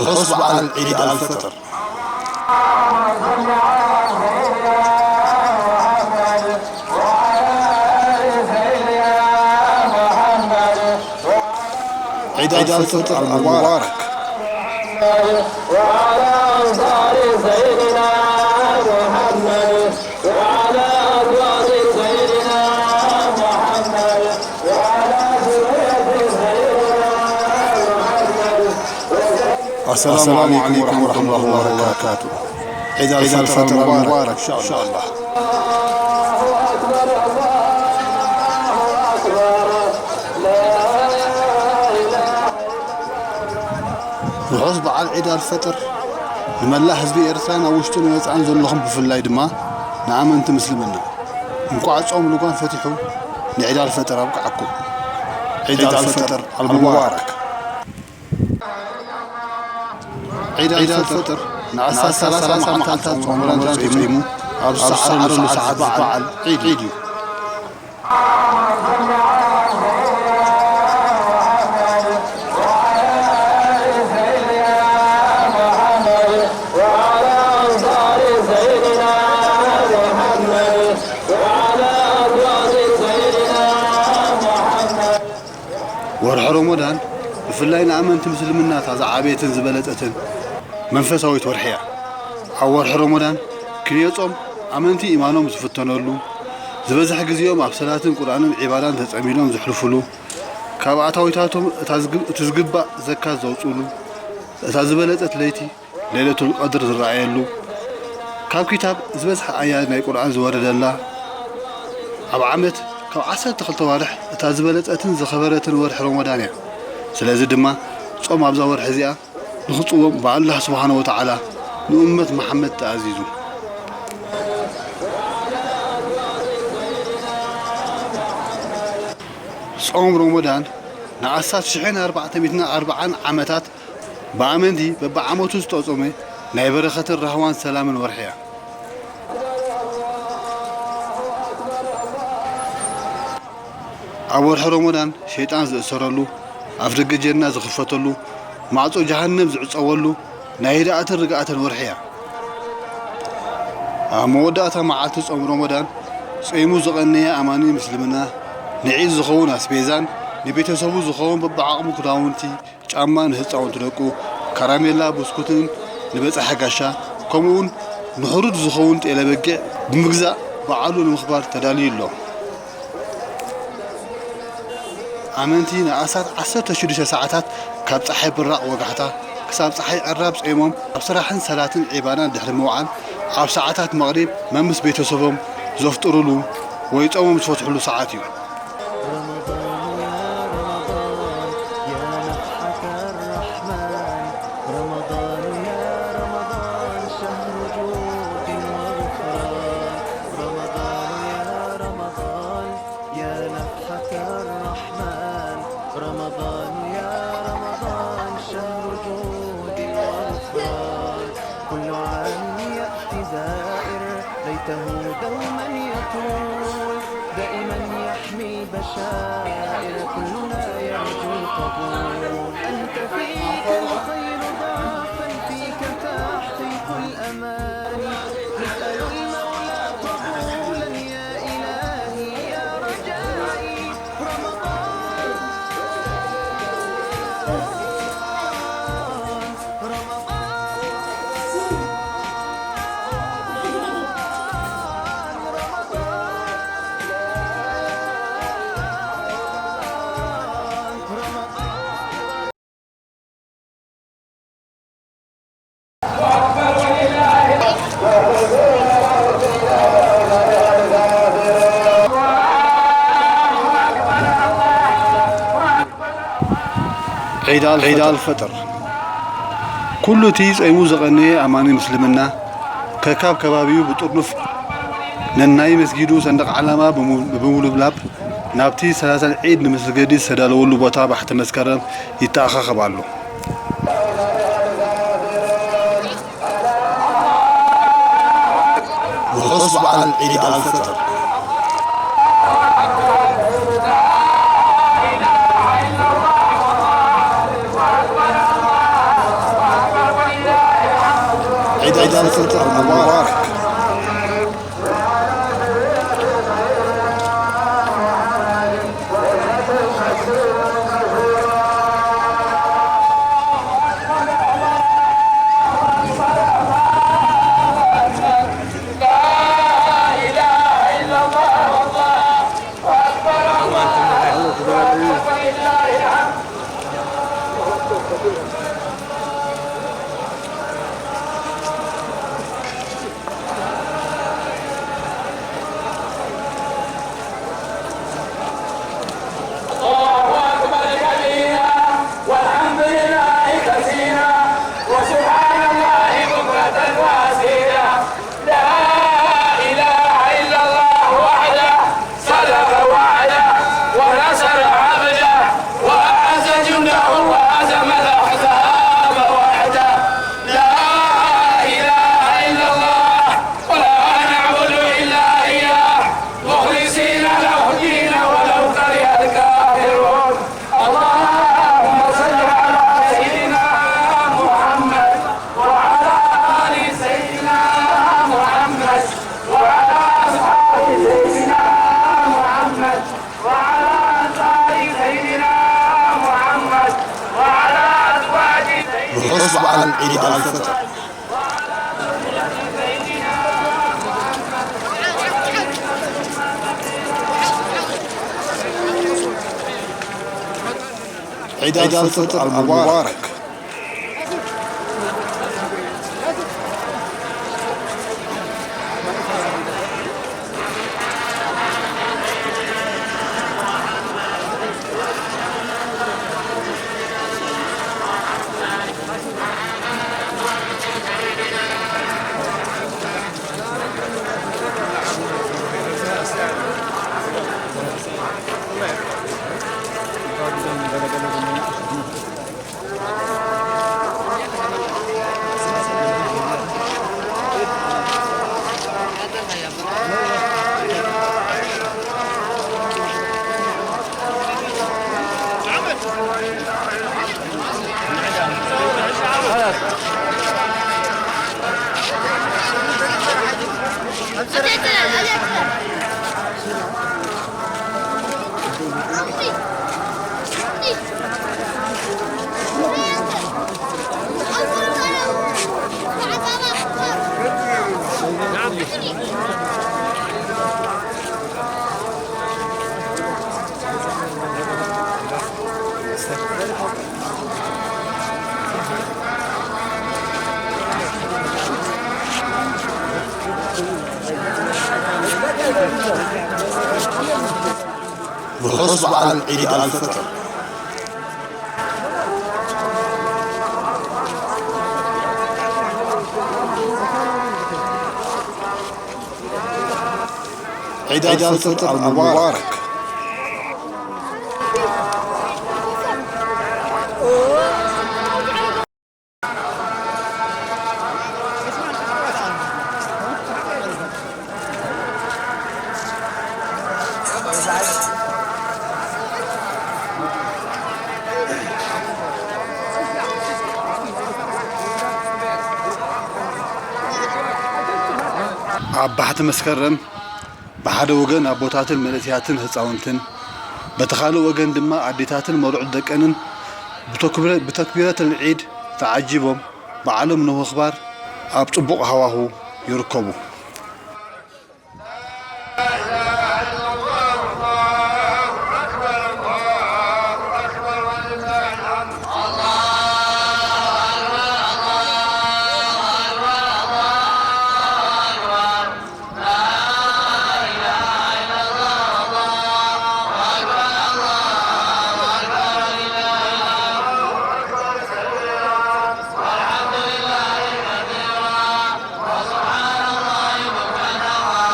الحصب على العيد الفطر. عيد الفطر المبارك. وعلى أنصار سيدنا محمد وعلى أزواج سيدنا محمد وعلى ذرية سيدنا محمد. السلام عليكم ورحمة الله وبركاته. عيد الفطر المبارك إن شاء الله. الحصب على عيد الفطر نملا حزبي إرثانا وشتو نوصان زلهم بفلاي دما نعمنت مسلمنا انكو عصوم لغان فتحوا لعيد الفطر أبقعكم. عيد الفطر المبارك. عيد الفطر نعسى ثلاثة محطات رمضان تقيموا أرسل ساعة بعل عيد. ورح رمضان بفلاي نأمنت مسلمنا تعزعابية زبالتة منفساوية ورحية. ورح رمضان كنيوتهم أمنتي إيمانهم زفتنولو زبزح جزيهم أبصلات القرآن عبادات تسأميلهم زحلفلو كابعتاويتاتهم تزقبا زكاة زوصولو تزبالتة ليتي ليلة القدر زرعيلو كاب كتاب زبزح آيات من القرآن زورد الله أب عمت كاب عسل تخلط وارح تزبالتة زخبرة ورح رمضانيا سلازي دما صوم أبزا ورح زيا نخطوهم مع الله سبحانه وتعالى لأمة محمد تعزيزو. صوم رمضان نعسات شحين 440 عامتات بأمندي ببعموتو ستوصومي ناي برخة الرهوان سلام ورحيا. أول رمضان شيطان زأسرلو أفرق جنة زخفتلو معطو جهنم زعصولو ناي رأت الرقعة الورحيا. موداتا معاتو صوم رمضان صيمو زغنية أماني مسلمنا نعيز زخون أسبيزان نبيته سبو زخون ببعقمو كراونتي جامان هتصاون تنقو كراميلا بسكوتن نبيت حقاشا كمون نحرد زخون إلى بقى بمجزء بعلو المخبار تداليلو. أمانتي نعسات 10 ساعات كاب صحي بالرق وقعتا كساب صحي عراب صيمهم بصراحة صلاة عبادة دحر موعد عب ساعات مغرب ممس بيته سبهم زفترلو ويتقوم تفتحوا له ساعاتي. دوما يطول دائما يحمي بشائر كلنا يرجو القبول. أنت فيك الخير ضعفا فيك تحقيق الأمان نسأل المولى قبولا يا إلهي يا رجائي. عيد الفطر كل تيز أي موزقني أماني مسلمنا ككاب كبابيو بتطرف نناي مسجدو صندق علامة بمولو بلاب نابتي ثلاثة عيد نمسجدي سدالو له بطا بحت مسكرم يتأخر خبالو. الحصب على عيد الفطر. وغصب عن عيد الفطر. عيد الفطر المبارك. وغصب عن عيد الفطر. عيد الفطر المبارك. عبحت مسكرم بحد وجن أبوتاتن ملتياتن هتصاونتن بتخالو وجن دما عديتاتن مرعو دكانن بتكبيرة العيد تعجبهم بعلم نو أخبار أبطبق هواهو يركبوا.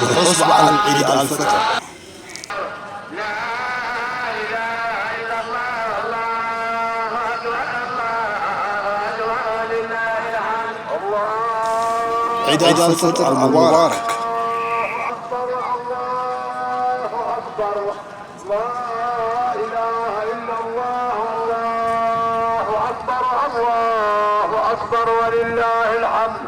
وغصب عن عيد الفطر. عيد الفطر المبارك. الله أكبر ولله الحمد.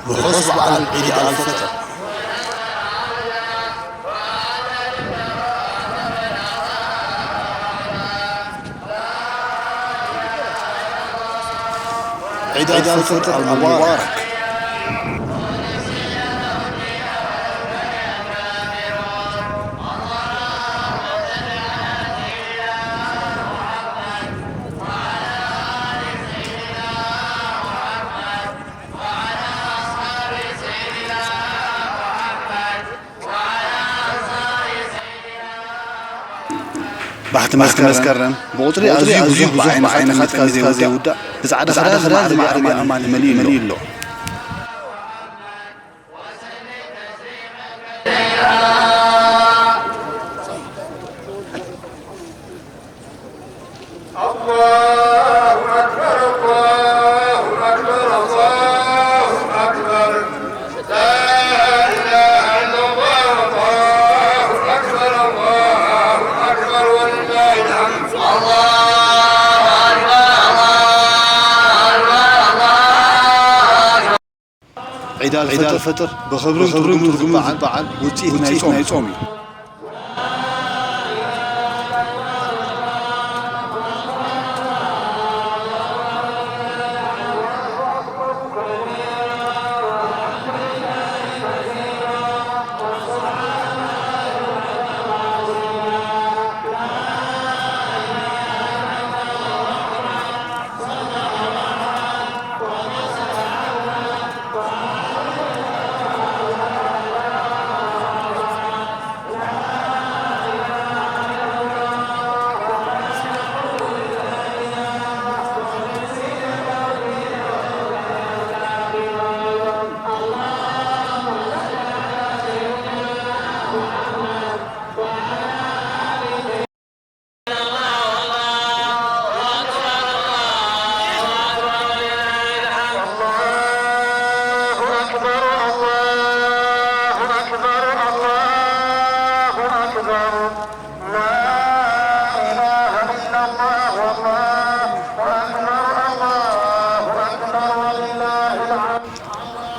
وغصب عن عيد الفطر. عيد الفطر المبارك. بحت مسكرم بقطري أزي بعين خد كازي ودا بس عاد خداد معربي أمان مليل له. الله أكبر الله أكبر الله عيد الفطر بخبرم ترجم بعل وتي نايصومي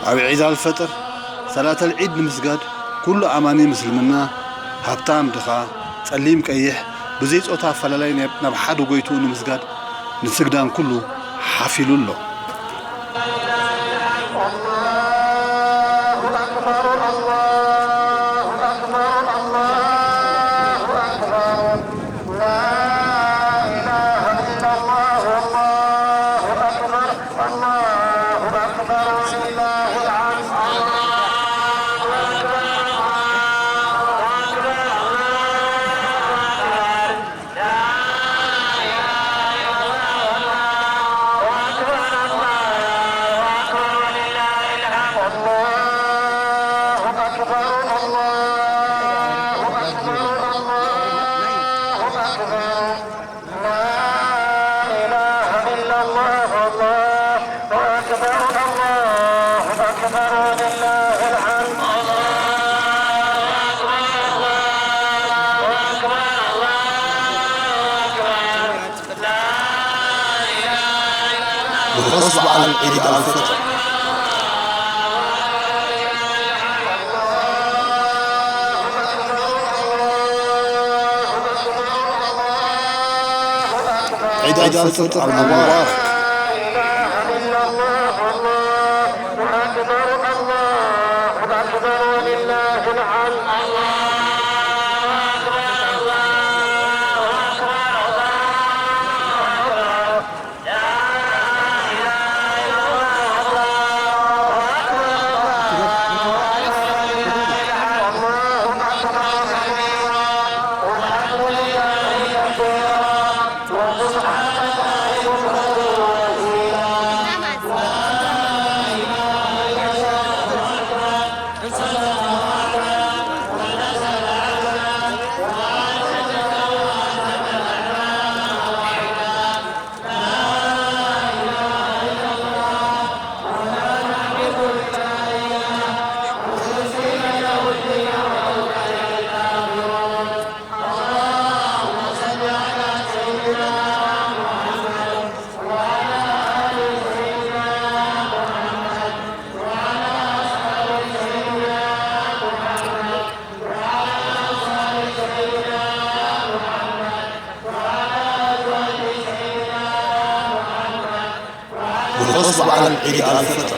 أبي عيد الفطر صلاة العيد نمسجد كل أماني مسلمنا هبتام دخا سليم كأيه بزيت أطاف فلالين نبحد وجيتو نمسجد نسجدان كله حافل الله والغصب على عيد الفطر عيد الفطر المبارك والغصب على عيد الفطر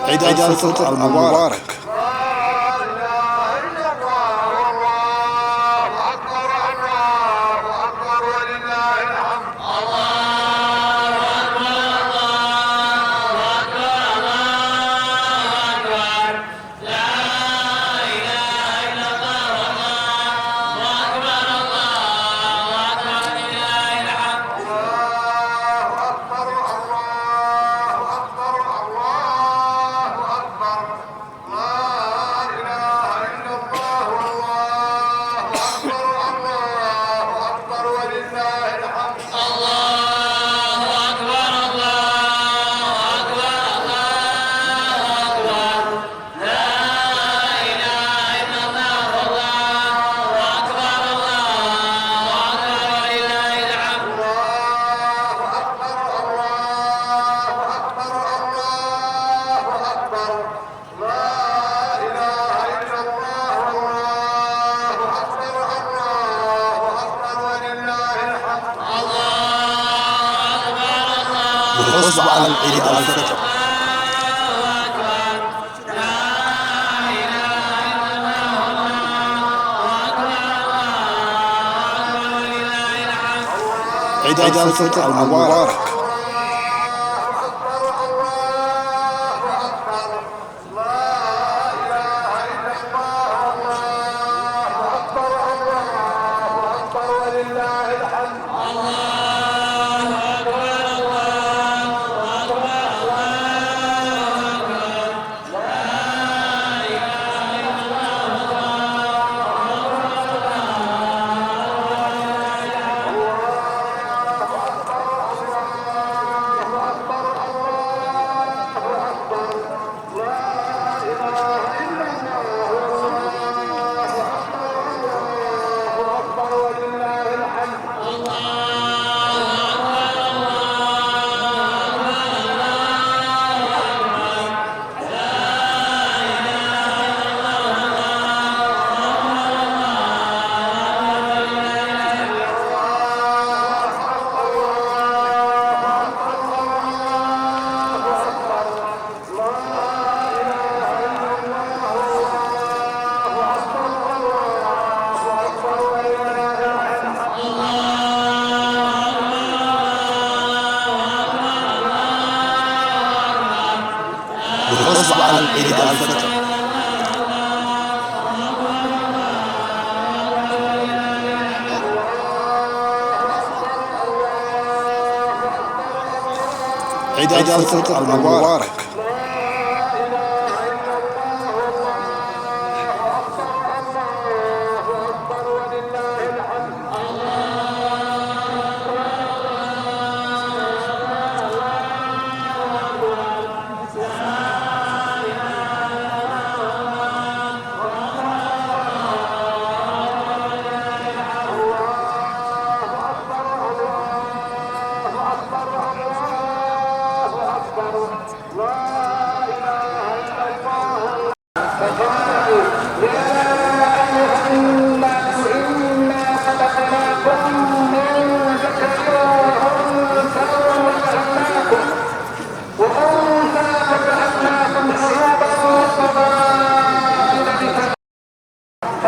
عيد الفطر المبارك بالغصب على العيد الفطر. عيد الفطر المبارك. بالغصب على العيد الفطر. عيد الفطر المبارك.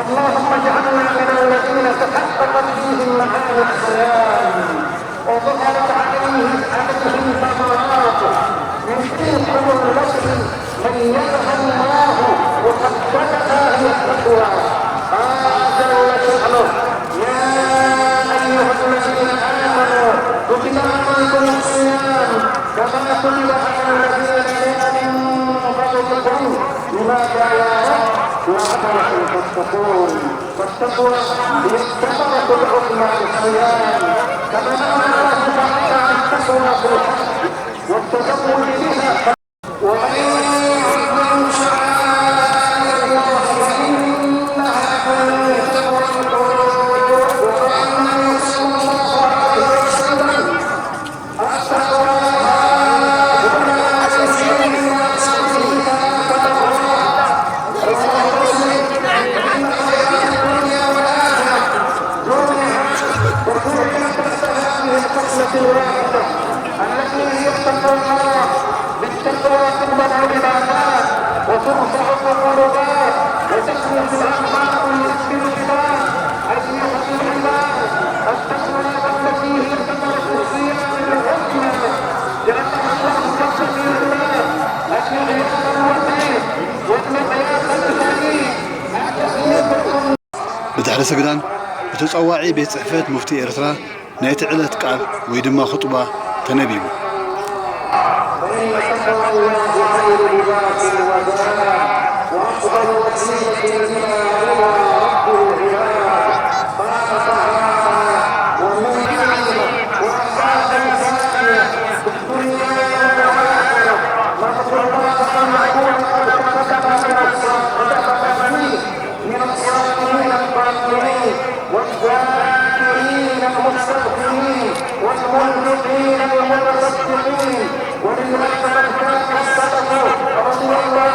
اللهم اجعلنا من الذين تحققت فيهم معاني الصيام وظهرت عليهم ثمرات يشركهم التي ميزها الله وقدمها هي التقوى. قال جل شأنه: يا ايها الذين امنوا كتب عليكم الصيام كما كتب على الذين من قبلكم لماذا يا رب لعلكم تتقون. والتقوى هي الثمرة العظمى للصيام كما امر الله تعالى عن التقوى في الحج والتزود بها. ومن يعظم شعائر الله فانها من تقوى القلوب. وقال النبي صلى الله عليه وسلم: التقوى الواحدة التي يتقى الله. بالتقوى تقبل العبادات وترفع القربات وتسلك الأعمال ويسكن العباد أيها العباد. التقوى التي هي ثمرة الصيام العظمى جعلها الله كالتقي الله الشريعة الوحيد والمقياس الحديث. بتحرس قدان بتصواعي بيت صحفات مفتي إرترا نايت علت قال ويدما خطبة تنبيه. وأفضل وسيلة إلى رب العباد. قال تعالى: ومن يعلم وأصحاب الثانية في الدنيا والآخرة نصر الله معقول من الصابرين القائمين والذاكرين المستغفرين والمنفقين والمتصدقين ولله من كان السلف رضي الله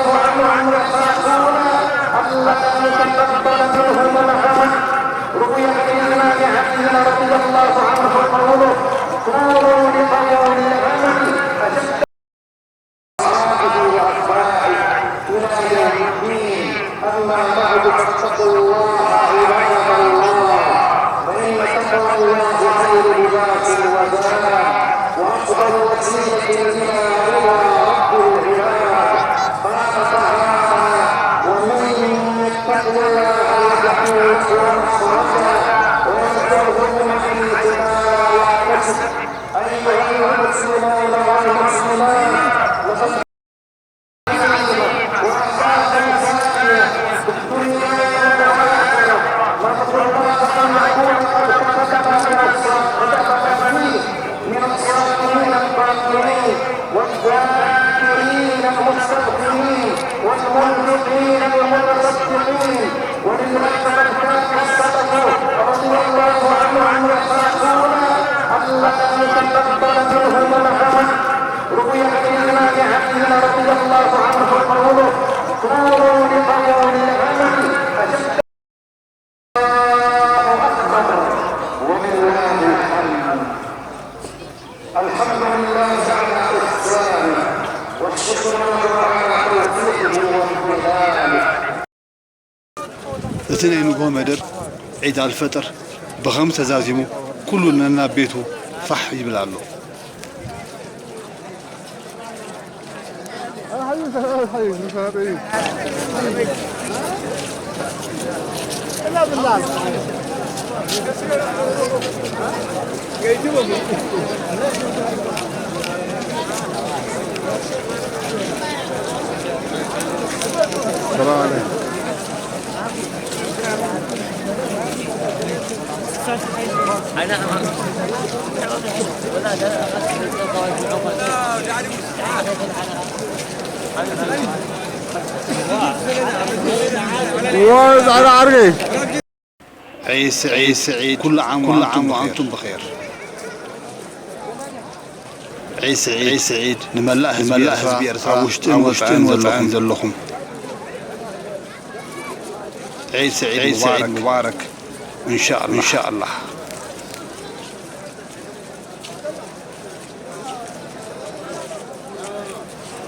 أما بعد فاتقوا الله عباد الله فإن تقوى الله خير لباس الوداع وأفضل وسيلة إلى رضا رب العباد قال تعالى ومن يتق الله يجعل له مخرجا ويرزقه من حيث لا يحتسب أيها المسلمون والمسلمات لقد والذاكرين المستغفرين والمنفقين المتصدقين ولله من كان السلف رضي الله عنهم يخافون الا يتقبل منهم العمل روي عن الامام علي رضي الله عنه قوله كونوا لقول العمل اشد الله اكبر ولله الحمد الحمد لله على إحسانه والشكر له على توفيقه وامتنانه. اثنين نقوم مدر عيد الفطر بخمسة زازمو كلنا بيته فح يبلعلو. السلام عليكم. على عرقي عيد سعيد كل عام وأنتم بخير. عيد سعيد نملأ بأرثاء وشتين وطعن ذلهم. عيد سعيد مبارك إن شاء الله.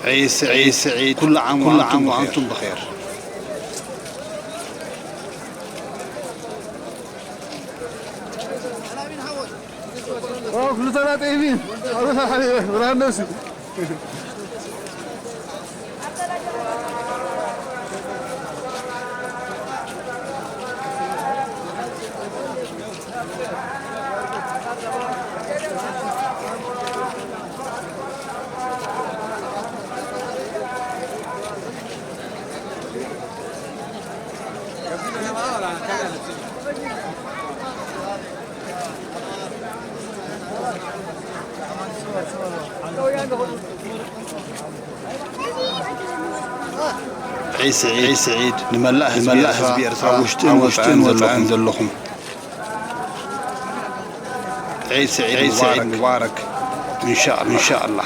عيد سعيد كل عام وأنتم بخير. كل سنة طيبين. الله يحييك ولا نفسي. عيد سعيد نملأ بأرثاء وشتين وطعن ذلهم. عيد سعيد مبارك إن شاء الله.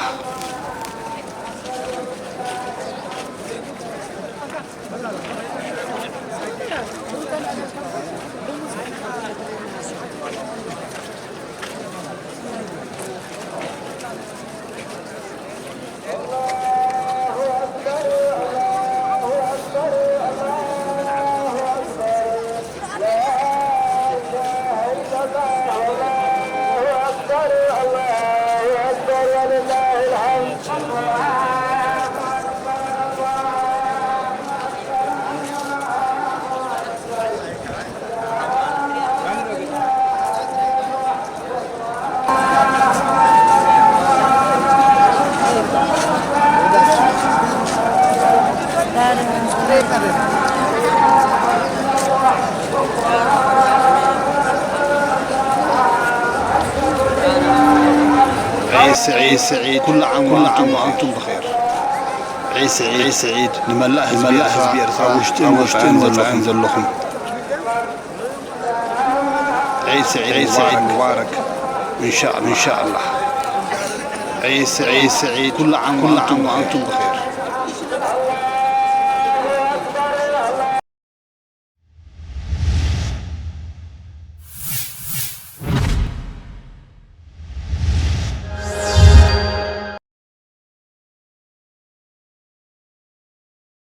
عيد سعيد كل عام وأنتم بخير. عيد سعيد نملأ بأرثاء وشتين وطعن ذلهم. عيد سعيد مبارك إن شاء الله. عيد سعيد كل عام وأنتم بخير.